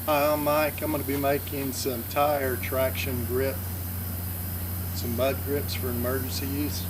Hi, I'm Mike. I'm going to be making some tire traction grip, some mud grips for emergency use.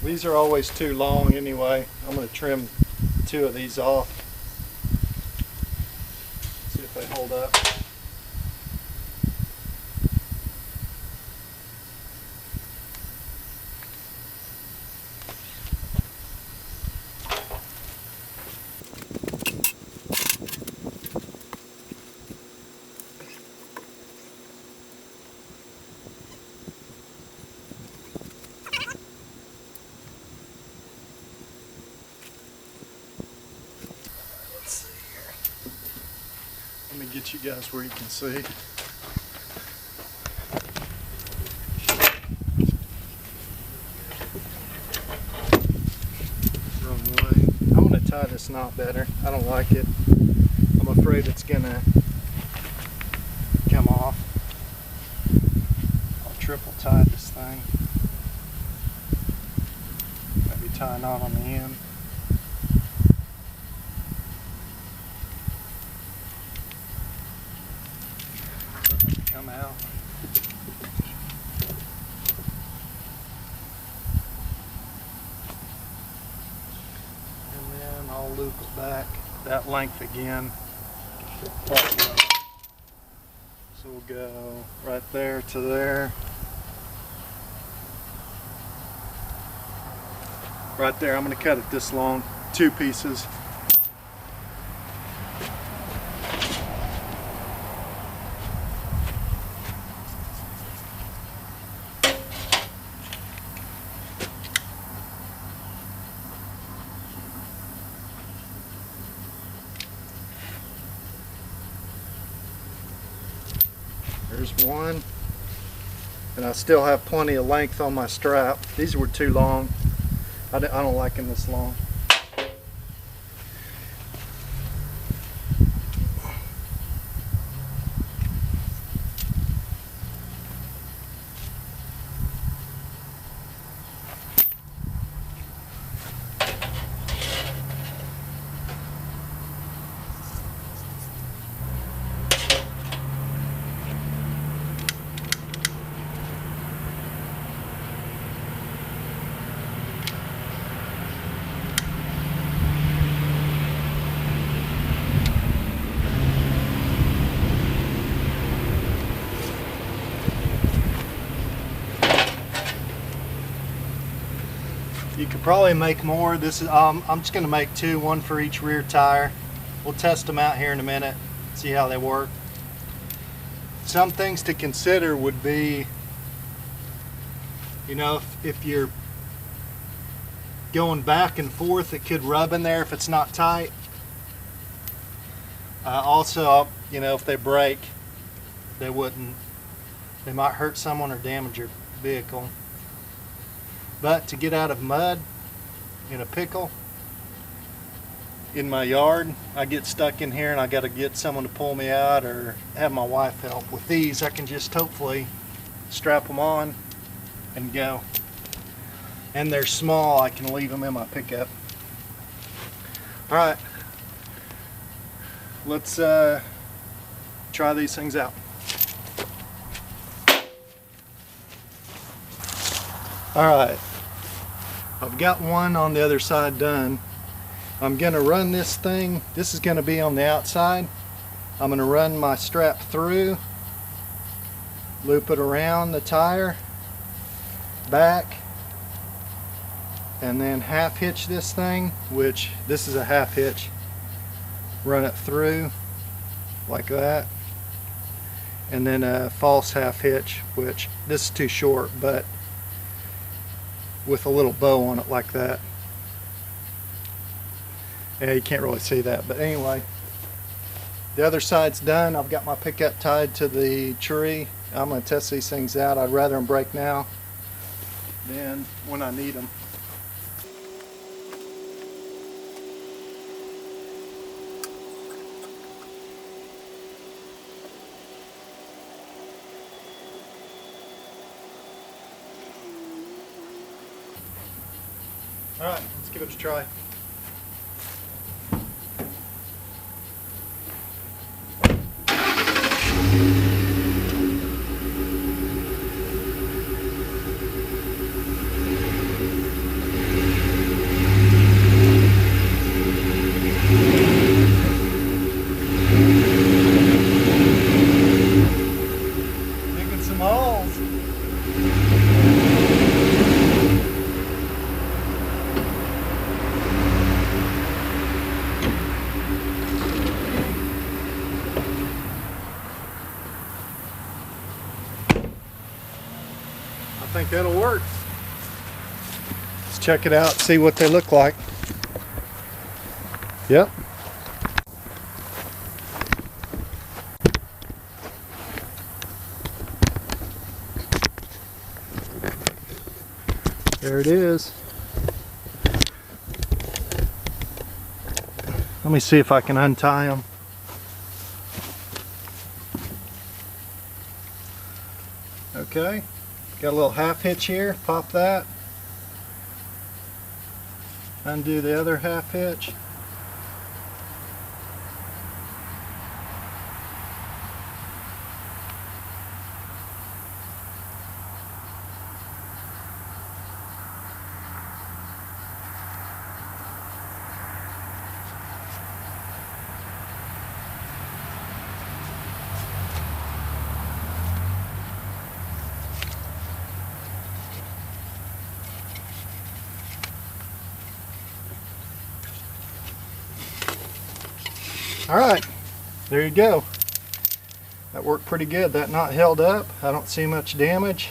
These are always too long anyway. I'm going to trim 2 of these off. See if they hold up. Let me get you guys where you can see. Wrong way. I want to tie this knot better. I don't like it. I'm afraid it's gonna come off. I'll triple tie this thing. Maybe tie a knot on the end. Come out. And then I'll loop it back that length again. So we'll go right there to there. Right there, I'm going to cut it this long, 2 pieces. There's one, and I still have plenty of length on my strap. These were too long. I don't like them this long. You could probably make more. This is I'm just going to make 2, 1 for each rear tire. We'll test them out here in a minute, see how they work. Some things to consider would be, you know, if you're going back and forth, it could rub in there if it's not tight. Also, you know, if they break, they might hurt someone or damage your vehicle. But to get out of mud in a pickle in my yard, I get stuck in here and I got to get someone to pull me out or have my wife help. With these, I can just hopefully strap them on and go. And they're small, I can leave them in my pickup. All right, let's try these things out. All right, I've got one on the other side done. I'm gonna run this thing, this is gonna be on the outside. I'm gonna run my strap through loop it around the tire, back, and then half hitch this thing, which this is a half hitch. Run it through like that, and then a false half hitch, which this is too short, but with a little bow on it like that. Yeah, you can't really see that, but anyway, the other side's done. I've got my pickup tied to the tree. I'm going to test these things out. I'd rather them break now than when I need them. All right, let's give it a try. Digging some holes. I think that'll work. Let's check it out, see what they look like. Yep. There it is. Let me see if I can untie them. Okay. Got a little half hitch here, pop that. Undo the other half hitch. Alright, there you go. That worked pretty good. That knot held up. I don't see much damage.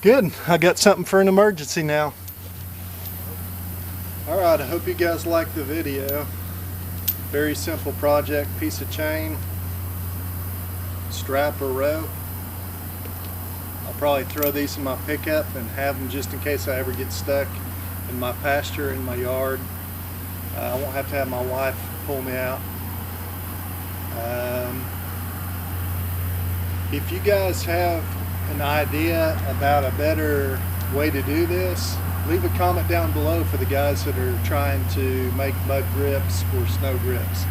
Good. I got something for an emergency now. Alright, I hope you guys liked the video. Very simple project. Piece of chain, strap or rope. I'll probably throw these in my pickup and have them just in case I ever get stuck in my pasture, in my yard. I won't have to have my wife pull me out. If you guys have an idea about a better way to do this, leave a comment down below for the guys that are trying to make mud grips or snow grips.